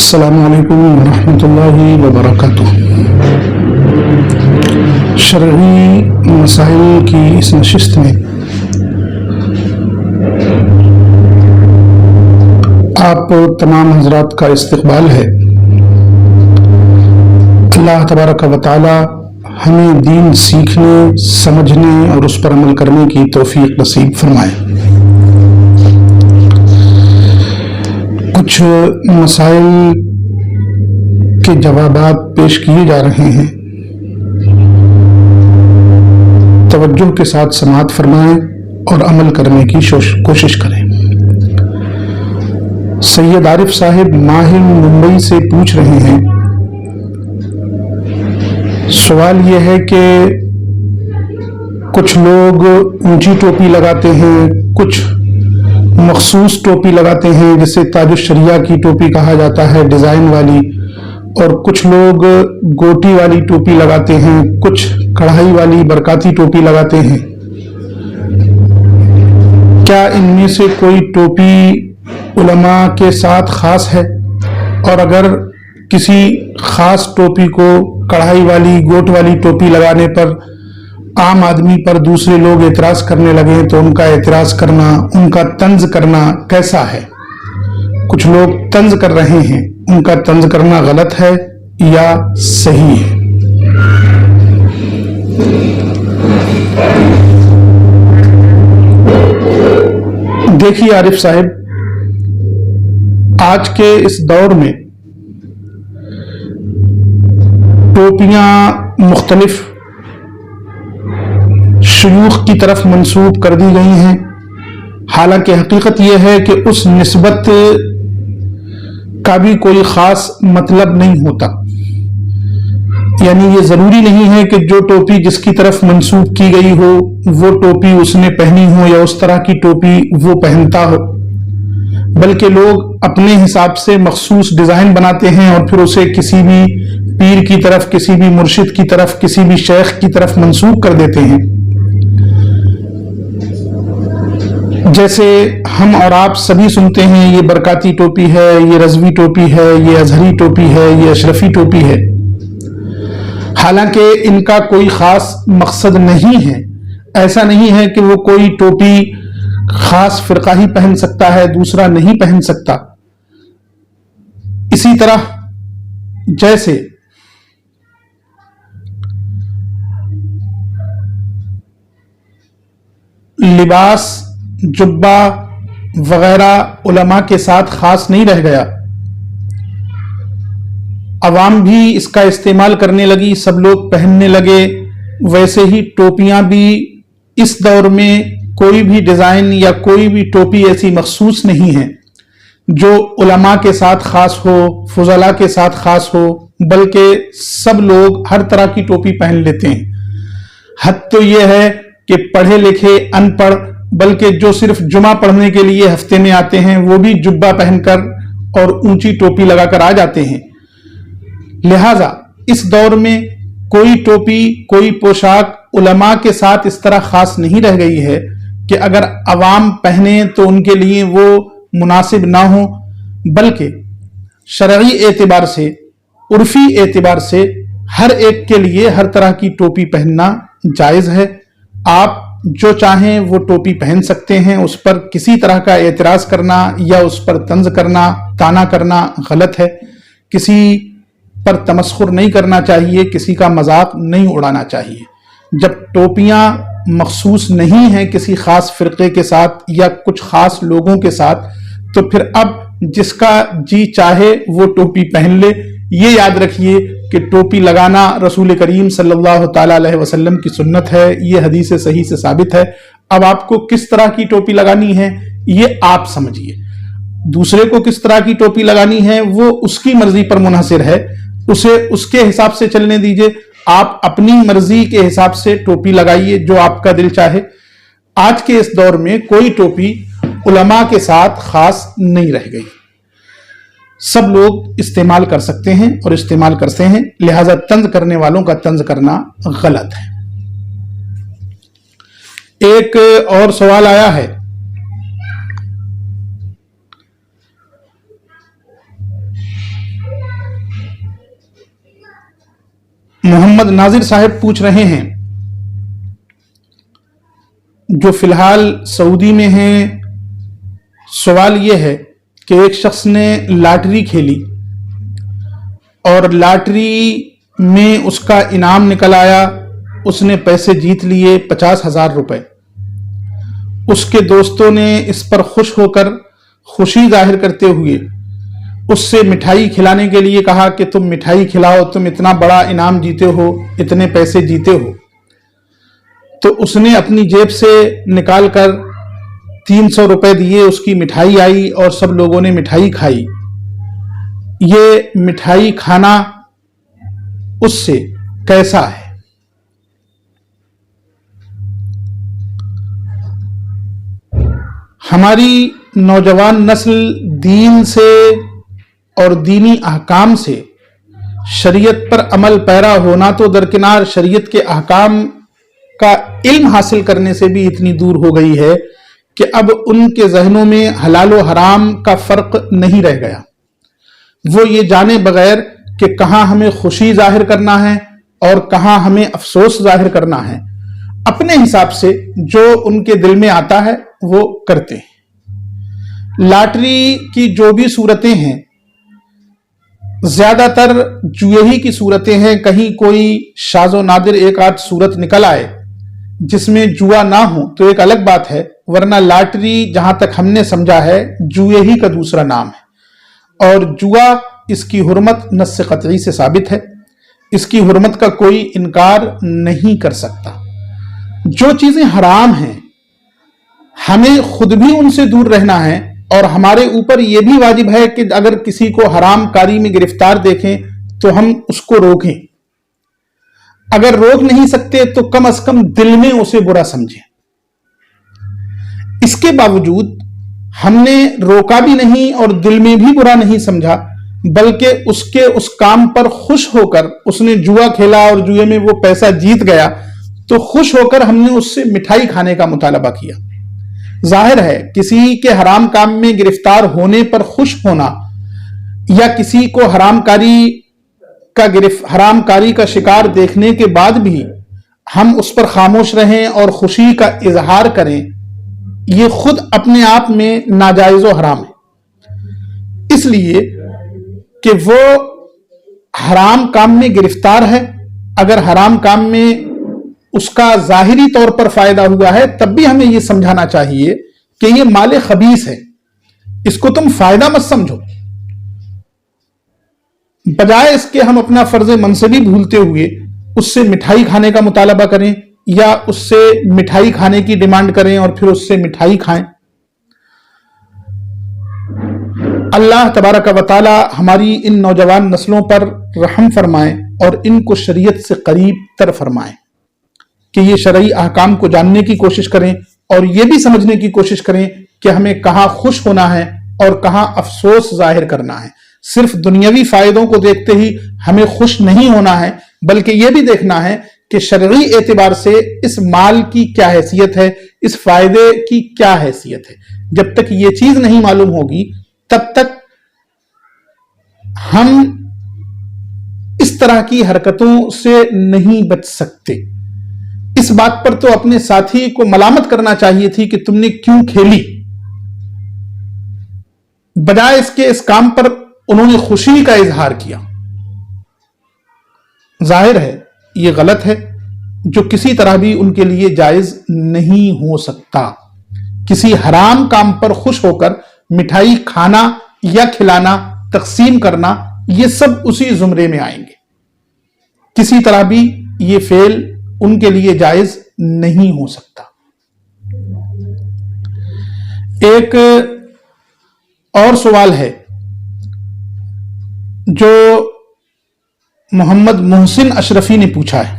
السلام علیکم ورحمۃ اللہ وبرکاتہ۔ شرعی مسائل کی اس نشست میں آپ تمام حضرات کا استقبال ہے۔ اللہ تبارک و تعالی ہمیں دین سیکھنے، سمجھنے اور اس پر عمل کرنے کی توفیق نصیب فرمائے۔ کچھ مسائل کے جوابات پیش کیے جا رہے ہیں، توجہ کے ساتھ سماعت فرمائیں اور عمل کرنے کی کوشش کریں۔ سید عارف صاحب ماہر ممبئی سے پوچھ رہے ہیں، سوال یہ ہے کہ کچھ لوگ اونچی ٹوپی لگاتے ہیں، کچھ مخصوص ٹوپی لگاتے ہیں جسے تاج الشریعہ کی ٹوپی کہا جاتا ہے، ڈیزائن والی، اور کچھ لوگ گوٹی والی ٹوپی لگاتے ہیں، کچھ کڑھائی والی برکاتی ٹوپی لگاتے ہیں۔ کیا ان میں سے کوئی ٹوپی علماء کے ساتھ خاص ہے؟ اور اگر کسی خاص ٹوپی کو کڑھائی والی گوٹ والی ٹوپی لگانے پر عام آدمی پر دوسرے لوگ اعتراض کرنے لگے تو ان کا اعتراض کرنا، ان کا طنز کرنا کیسا ہے؟ کچھ لوگ طنز کر رہے ہیں، ان کا طنز کرنا غلط ہے یا صحیح ہے؟ دیکھیے عارف صاحب، آج کے اس دور میں ٹوپیاں مختلف شیوخ کی طرف منسوب کر دی گئی ہیں، حالانکہ حقیقت یہ ہے کہ اس نسبت کا بھی کوئی خاص مطلب نہیں ہوتا۔ یعنی یہ ضروری نہیں ہے کہ جو ٹوپی جس کی طرف منسوب کی گئی ہو وہ ٹوپی اس نے پہنی ہو یا اس طرح کی ٹوپی وہ پہنتا ہو، بلکہ لوگ اپنے حساب سے مخصوص ڈیزائن بناتے ہیں اور پھر اسے کسی بھی پیر کی طرف، کسی بھی مرشد کی طرف، کسی بھی شیخ کی طرف منسوب کر دیتے ہیں۔ جیسے ہم اور آپ سبھی سنتے ہیں، یہ برکاتی ٹوپی ہے، یہ رضوی ٹوپی ہے، یہ ازہری ٹوپی ہے، یہ اشرفی ٹوپی ہے، حالانکہ ان کا کوئی خاص مقصد نہیں ہے۔ ایسا نہیں ہے کہ وہ کوئی ٹوپی خاص فرقہ ہی پہن سکتا ہے، دوسرا نہیں پہن سکتا۔ اسی طرح جیسے لباس، جبہ وغیرہ علماء کے ساتھ خاص نہیں رہ گیا، عوام بھی اس کا استعمال کرنے لگی، سب لوگ پہننے لگے، ویسے ہی ٹوپیاں بھی اس دور میں کوئی بھی ڈیزائن یا کوئی بھی ٹوپی ایسی مخصوص نہیں ہے جو علماء کے ساتھ خاص ہو، فضلاء کے ساتھ خاص ہو، بلکہ سب لوگ ہر طرح کی ٹوپی پہن لیتے ہیں۔ حد تو یہ ہے کہ پڑھے لکھے، ان پڑھ، بلکہ جو صرف جمعہ پڑھنے کے لیے ہفتے میں آتے ہیں وہ بھی جبہ پہن کر اور اونچی ٹوپی لگا کر آ جاتے ہیں۔ لہذا اس دور میں کوئی ٹوپی، کوئی پوشاک علماء کے ساتھ اس طرح خاص نہیں رہ گئی ہے کہ اگر عوام پہنے تو ان کے لیے وہ مناسب نہ ہو، بلکہ شرعی اعتبار سے، عرفی اعتبار سے ہر ایک کے لیے ہر طرح کی ٹوپی پہننا جائز ہے۔ آپ جو چاہیں وہ ٹوپی پہن سکتے ہیں، اس پر کسی طرح کا اعتراض کرنا یا اس پر طنز کرنا، طعنہ کرنا غلط ہے۔ کسی پر تمسخر نہیں کرنا چاہیے، کسی کا مذاق نہیں اڑانا چاہیے۔ جب ٹوپیاں مخصوص نہیں ہیں کسی خاص فرقے کے ساتھ یا کچھ خاص لوگوں کے ساتھ، تو پھر اب جس کا جی چاہے وہ ٹوپی پہن لے۔ یہ یاد رکھیے کہ ٹوپی لگانا رسول کریم صلی اللہ تعالی علیہ وسلم کی سنت ہے، یہ حدیث صحیح سے ثابت ہے۔ اب آپ کو کس طرح کی ٹوپی لگانی ہے یہ آپ سمجھیے، دوسرے کو کس طرح کی ٹوپی لگانی ہے وہ اس کی مرضی پر منحصر ہے، اسے اس کے حساب سے چلنے دیجئے۔ آپ اپنی مرضی کے حساب سے ٹوپی لگائیے جو آپ کا دل چاہے۔ آج کے اس دور میں کوئی ٹوپی علماء کے ساتھ خاص نہیں رہ گئی، سب لوگ استعمال کر سکتے ہیں اور استعمال کرتے ہیں، لہذا طنز کرنے والوں کا طنز کرنا غلط ہے۔ ایک اور سوال آیا ہے، محمد ناظر صاحب پوچھ رہے ہیں جو فی الحال سعودی میں ہیں. سوال یہ ہے کہ ایک شخص نے لاٹری کھیلی اور لاٹری میں اس کا انعام نکل آیا, اس نے پیسے جیت لیے 50,000 روپے. اس کے دوستوں نے اس پر خوش ہو کر خوشی ظاہر کرتے ہوئے اس سے مٹھائی کھلانے کے لیے کہا کہ تم مٹھائی کھلاؤ, تم اتنا بڑا انعام جیتے ہو, اتنے پیسے جیتے ہو. تو اس نے اپنی جیب سے نکال کر 300 روپے دیے, اس کی مٹھائی آئی اور سب لوگوں نے مٹھائی کھائی. یہ مٹھائی کھانا اس سے کیسا ہے؟ ہماری نوجوان نسل دین سے اور دینی احکام سے شریعت پر عمل پیرا ہونا تو درکنار, شریعت کے احکام کا علم حاصل کرنے سے بھی اتنی دور ہو گئی ہے کہ اب ان کے ذہنوں میں حلال و حرام کا فرق نہیں رہ گیا. وہ یہ جانے بغیر کہ کہاں ہمیں خوشی ظاہر کرنا ہے اور کہاں ہمیں افسوس ظاہر کرنا ہے, اپنے حساب سے جو ان کے دل میں آتا ہے وہ کرتے ہیں. لاٹری کی جو بھی صورتیں ہیں زیادہ تر جوئے ہی کی صورتیں ہیں. کہیں کوئی شاذ و نادر ایک آدھ صورت نکل آئے جس میں جوا نہ ہو تو ایک الگ بات ہے, ورنہ لاٹری جہاں تک ہم نے سمجھا ہے جوئے ہی کا دوسرا نام ہے. اور جوا اس کی حرمت نص قطعی سے ثابت ہے, اس کی حرمت کا کوئی انکار نہیں کر سکتا. جو چیزیں حرام ہیں ہمیں خود بھی ان سے دور رہنا ہے, اور ہمارے اوپر یہ بھی واجب ہے کہ اگر کسی کو حرام کاری میں گرفتار دیکھیں تو ہم اس کو روکیں. اگر روک نہیں سکتے تو کم از کم دل میں اسے برا سمجھیں. اس کے باوجود ہم نے روکا بھی نہیں اور دل میں بھی برا نہیں سمجھا, بلکہ اس کام پر خوش ہو کر, اس نے جوا کھیلا اور جوئے میں وہ پیسہ جیت گیا تو خوش ہو کر ہم نے اس سے مٹھائی کھانے کا مطالبہ کیا. ظاہر ہے کسی کے حرام کام میں گرفتار ہونے پر خوش ہونا یا کسی کو حرام کاری کا شکار دیکھنے کے بعد بھی ہم اس پر خاموش رہیں اور خوشی کا اظہار کریں, یہ خود اپنے آپ میں ناجائز و حرام ہے. اس لیے کہ وہ حرام کام میں گرفتار ہے, اگر حرام کام میں اس کا ظاہری طور پر فائدہ ہوا ہے تب بھی ہمیں یہ سمجھانا چاہیے کہ یہ مال خبیث ہے, اس کو تم فائدہ مت سمجھو. بجائے اس کے ہم اپنا فرض منصبی بھولتے ہوئے اس سے مٹھائی کھانے کا مطالبہ کریں یا اس سے مٹھائی کھانے کی ڈیمانڈ کریں اور پھر اس سے مٹھائی کھائیں. اللہ تبارک و تعالی ہماری ان نوجوان نسلوں پر رحم فرمائے اور ان کو شریعت سے قریب تر فرمائے کہ یہ شرعی احکام کو جاننے کی کوشش کریں اور یہ بھی سمجھنے کی کوشش کریں کہ ہمیں کہاں خوش ہونا ہے اور کہاں افسوس ظاہر کرنا ہے. صرف دنیاوی فائدوں کو دیکھتے ہی ہمیں خوش نہیں ہونا ہے, بلکہ یہ بھی دیکھنا ہے کہ شرعی اعتبار سے اس مال کی کیا حیثیت ہے, اس فائدے کی کیا حیثیت ہے. جب تک یہ چیز نہیں معلوم ہوگی تب تک ہم اس طرح کی حرکتوں سے نہیں بچ سکتے. اس بات پر تو اپنے ساتھی کو ملامت کرنا چاہیے تھی کہ تم نے کیوں کھیلی, بجائے اس کے اس کام پر انہوں نے خوشی کا اظہار کیا. ظاہر ہے یہ غلط ہے, جو کسی طرح بھی ان کے لیے جائز نہیں ہو سکتا. کسی حرام کام پر خوش ہو کر مٹھائی کھانا یا کھلانا, تقسیم کرنا, یہ سب اسی زمرے میں آئیں گے. کسی طرح بھی یہ فعل ان کے لیے جائز نہیں ہو سکتا. ایک اور سوال ہے جو محمد محسن اشرفی نے پوچھا ہے.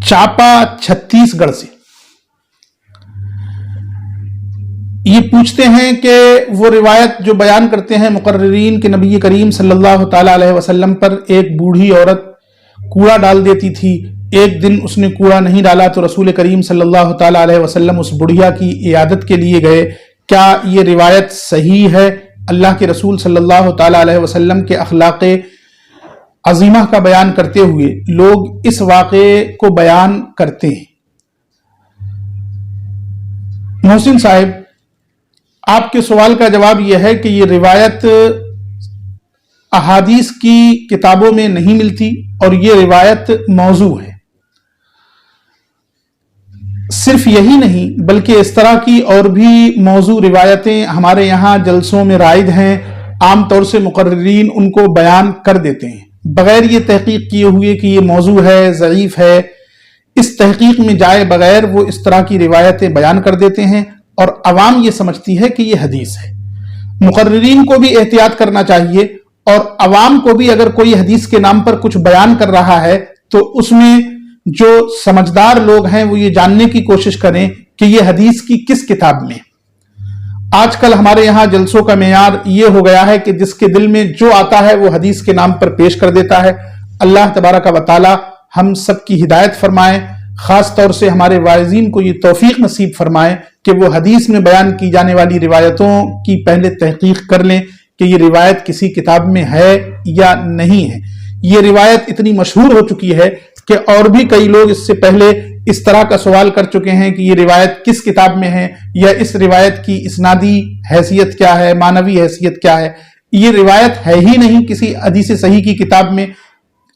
چاپا چھتیس گڑھ سے یہ پوچھتے ہیں کہ وہ روایت جو بیان کرتے ہیں مقررین کہ نبی کریم صلی اللہ تعالی علیہ وسلم پر ایک بوڑھی عورت کوڑا ڈال دیتی تھی, ایک دن اس نے کوڑا نہیں ڈالا تو رسول کریم صلی اللہ تعالی علیہ وسلم اس بڑھیا کی عیادت کے لیے گئے. کیا یہ روایت صحیح ہے؟ اللہ کے رسول صلی اللہ تعالیٰ علیہ وسلم کے اخلاق عظیمہ کا بیان کرتے ہوئے لوگ اس واقعے کو بیان کرتے ہیں۔ محسن صاحب، آپ کے سوال کا جواب یہ ہے کہ یہ روایت احادیث کی کتابوں میں نہیں ملتی اور یہ روایت موضوع ہے۔ صرف یہی نہیں بلکہ اس طرح کی اور بھی موضوع روایتیں ہمارے یہاں جلسوں میں رائج ہیں، عام طور سے مقررین ان کو بیان کر دیتے ہیں بغیر یہ تحقیق کیے ہوئے کہ یہ موضوع ہے، ضعیف ہے۔ اس تحقیق میں جائے بغیر وہ اس طرح کی روایتیں بیان کر دیتے ہیں اور عوام یہ سمجھتی ہے کہ یہ حدیث ہے۔ مقررین کو بھی احتیاط کرنا چاہیے اور عوام کو بھی اگر کوئی حدیث کے نام پر کچھ بیان کر رہا ہے تو اس میں جو سمجھدار لوگ ہیں وہ یہ جاننے کی کوشش کریں کہ یہ حدیث کی کس کتاب میں۔ آج کل ہمارے یہاں جلسوں کا معیار یہ ہو گیا ہے کہ جس کے دل میں جو آتا ہے وہ حدیث کے نام پر پیش کر دیتا ہے۔ اللہ تبارک و تعالی ہم سب کی ہدایت فرمائے، خاص طور سے ہمارے واعظین کو یہ توفیق نصیب فرمائے کہ وہ حدیث میں بیان کی جانے والی روایتوں کی پہلے تحقیق کر لیں کہ یہ روایت کسی کتاب میں ہے یا نہیں ہے۔ یہ روایت اتنی مشہور ہو چکی ہے کہ اور بھی کئی لوگ اس سے پہلے اس طرح کا سوال کر چکے ہیں کہ یہ روایت کس کتاب میں ہے یا اس روایت کی اسنادی حیثیت کیا ہے، معنوی حیثیت کیا ہے۔ یہ روایت ہے ہی نہیں کسی حدیث صحیح کی کتاب میں۔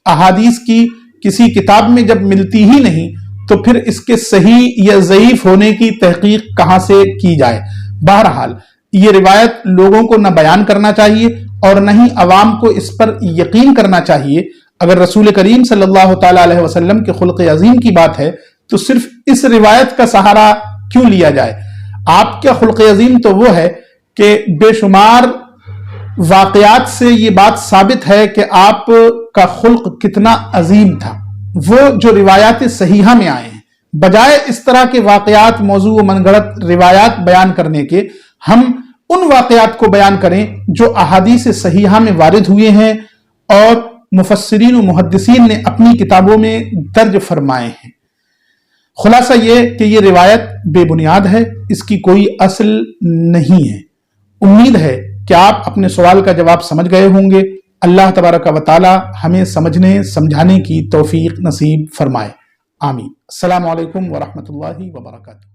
احادیث کی کسی کتاب میں جب ملتی ہی نہیں تو پھر اس کے صحیح یا ضعیف ہونے کی تحقیق کہاں سے کی جائے۔ بہرحال یہ روایت لوگوں کو نہ بیان کرنا چاہیے اور نہ ہی عوام کو اس پر یقین کرنا چاہیے۔ اگر رسول کریم صلی اللہ تعالیٰ علیہ وسلم کے خلق عظیم کی بات ہے تو صرف اس روایت کا سہارا کیوں لیا جائے؟ آپ کا خلق عظیم تو وہ ہے کہ بے شمار واقعات سے یہ بات ثابت ہے کہ آپ کا خلق کتنا عظیم تھا۔ وہ جو روایات صحیحہ میں آئے ہیں، بجائے اس طرح کے واقعات، موضوع و من گھڑت روایات بیان کرنے کے، ہم ان واقعات کو بیان کریں جو احادیث صحیحہ میں وارد ہوئے ہیں اور مفسرین و محدثین نے اپنی کتابوں میں درج فرمائے ہیں۔ خلاصہ یہ کہ یہ روایت بے بنیاد ہے، اس کی کوئی اصل نہیں ہے۔ امید ہے کہ آپ اپنے سوال کا جواب سمجھ گئے ہوں گے۔ اللہ تبارک و تعالی ہمیں سمجھنے سمجھانے کی توفیق نصیب فرمائے، آمین۔ السلام علیکم ورحمۃ اللہ وبرکاتہ۔